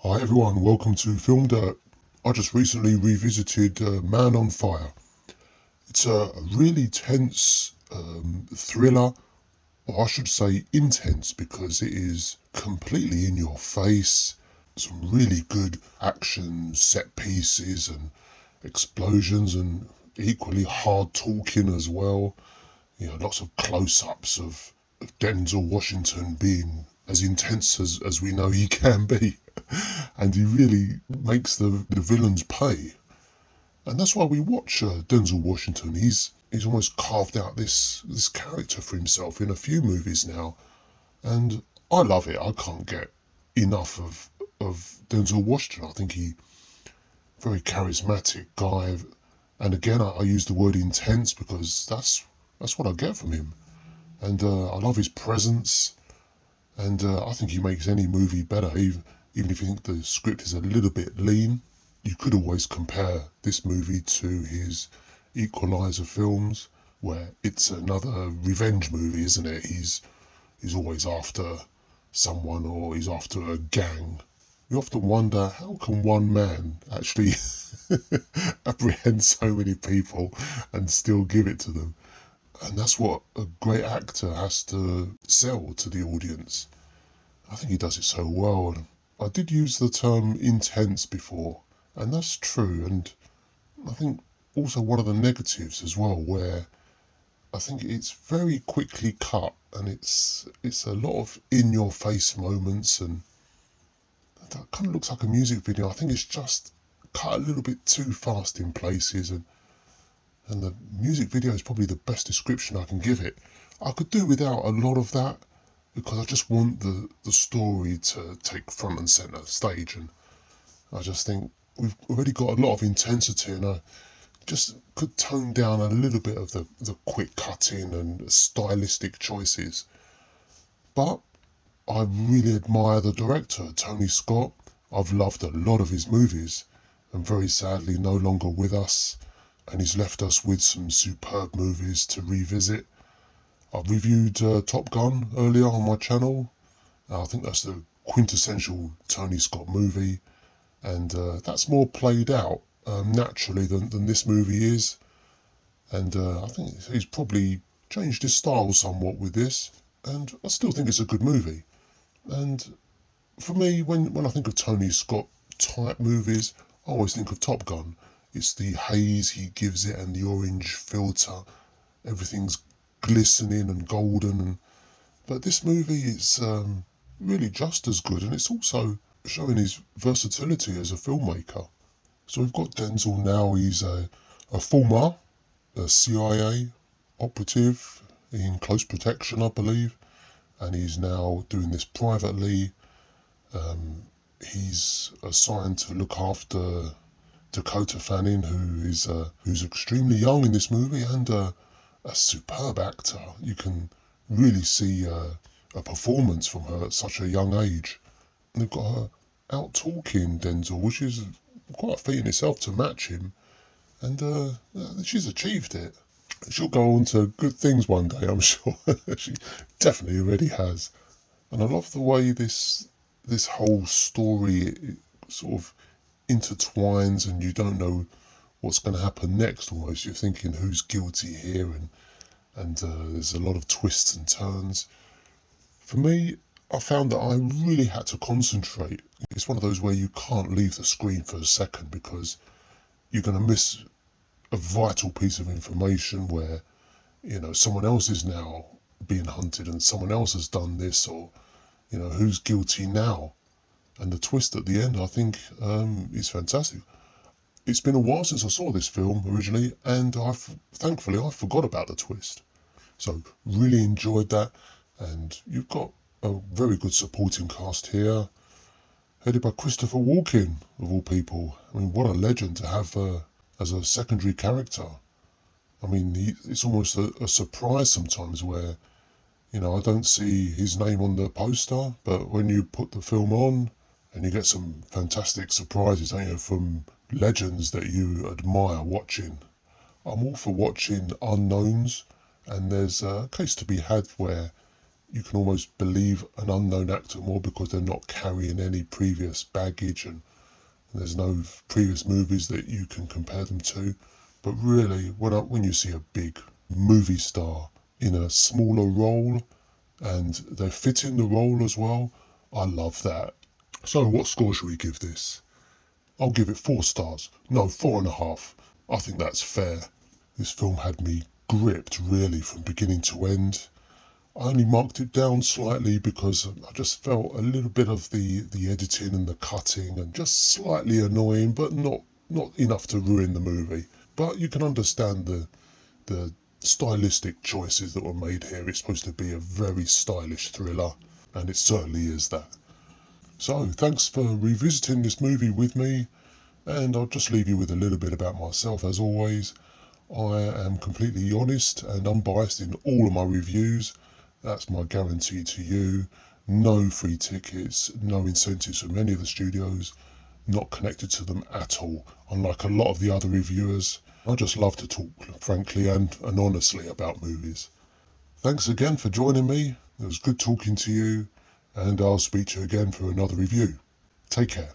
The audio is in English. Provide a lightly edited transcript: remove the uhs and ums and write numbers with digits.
Hi everyone, welcome to FilmDirt. I just recently revisited Man on Fire. It's a really tense thriller, or I should say intense, because it is completely in your face. Some really good action set pieces and explosions, and equally hard talking as well. Lots of close-ups of Denzel Washington being as intense as we know he can be. And he really makes the villains pay. And that's why we watch Denzel Washington. He's almost carved out this character for himself in a few movies now, and I love it. I can't get enough of Denzel Washington. I think he very charismatic guy, and again I use the word intense because that's what I get from him. And I love his presence, and I think he makes any movie better. Even if you think the script is a little bit lean, you could always compare this movie to his Equalizer films, where it's another revenge movie, isn't it? He's always after someone, or he's after a gang. You often wonder, how can one man actually apprehend so many people and still give it to them? And that's what a great actor has to sell to the audience. I think he does it so well. I did use the term intense before, and that's true. And I think also one of the negatives as well, where I think it's very quickly cut, and it's a lot of in your face moments, and that kind of looks like a music video. I think it's just cut a little bit too fast in places, and the music video is probably the best description I can give it. I could do without a lot of that, because I just want the story to take front and centre stage, and I just think we've already got a lot of intensity, and I just could tone down a little bit of the quick cutting and stylistic choices. But I really admire the director, Tony Scott. I've loved a lot of his movies, and very sadly no longer with us, and he's left us with some superb movies to revisit. I reviewed Top Gun earlier on my channel. I think that's the quintessential Tony Scott movie, and that's more played out naturally than this movie is. And I think he's probably changed his style somewhat with this, and I still think it's a good movie. And for me, when I think of Tony Scott type movies, I always think of Top Gun. It's the haze he gives it and the orange filter. Everything's glistening and golden, but this movie is really just as good, and it's also showing his versatility as a filmmaker. So we've got Denzel now. He's a former CIA operative in close protection, I believe, and he's now doing this privately. He's assigned to look after Dakota Fanning, who's extremely young in this movie, and a superb actor. You can really see a performance from her at such a young age. And they've got her out talking Denzel, which is quite a feat in itself to match him. And she's achieved it. She'll go on to good things one day, I'm sure. She definitely already has. And I love the way this whole story sort of intertwines, and you don't know what's going to happen next. Almost you're thinking, who's guilty here, and there's a lot of twists and turns. For me, I found that I really had to concentrate. It's one of those where you can't leave the screen for a second, because you're going to miss a vital piece of information where, someone else is now being hunted and someone else has done this, or, who's guilty now. And the twist at the end, I think, is fantastic. It's been a while since I saw this film originally, and thankfully I forgot about the twist. So really enjoyed that, and you've got a very good supporting cast here, headed by Christopher Walken, of all people. I mean, what a legend to have as a secondary character. I mean, it's almost a surprise sometimes where, I don't see his name on the poster, but when you put the film on, and you get some fantastic surprises, from legends that you admire watching. I'm all for watching unknowns, and there's a case to be had where, you can almost believe an unknown actor more because they're not carrying any previous baggage, and there's no previous movies that you can compare them to. But really, when you see a big movie star in a smaller role and they fit in the role as well, I love that. So what score should we give this? I'll give it 4 stars. No, 4.5. I think that's fair. This film had me gripped really from beginning to end. I only marked it down slightly because I just felt a little bit of the editing and the cutting and just slightly annoying, but not enough to ruin the movie. But you can understand the stylistic choices that were made here. It's supposed to be a very stylish thriller, and it certainly is that. So thanks for revisiting this movie with me, and I'll just leave you with a little bit about myself as always. I am completely honest and unbiased in all of my reviews. That's my guarantee to you. No free tickets, no incentives from any of the studios, not connected to them at all, unlike a lot of the other reviewers. I just love to talk frankly and honestly about movies. Thanks again for joining me. It was good talking to you, and I'll speak to you again for another review. Take care.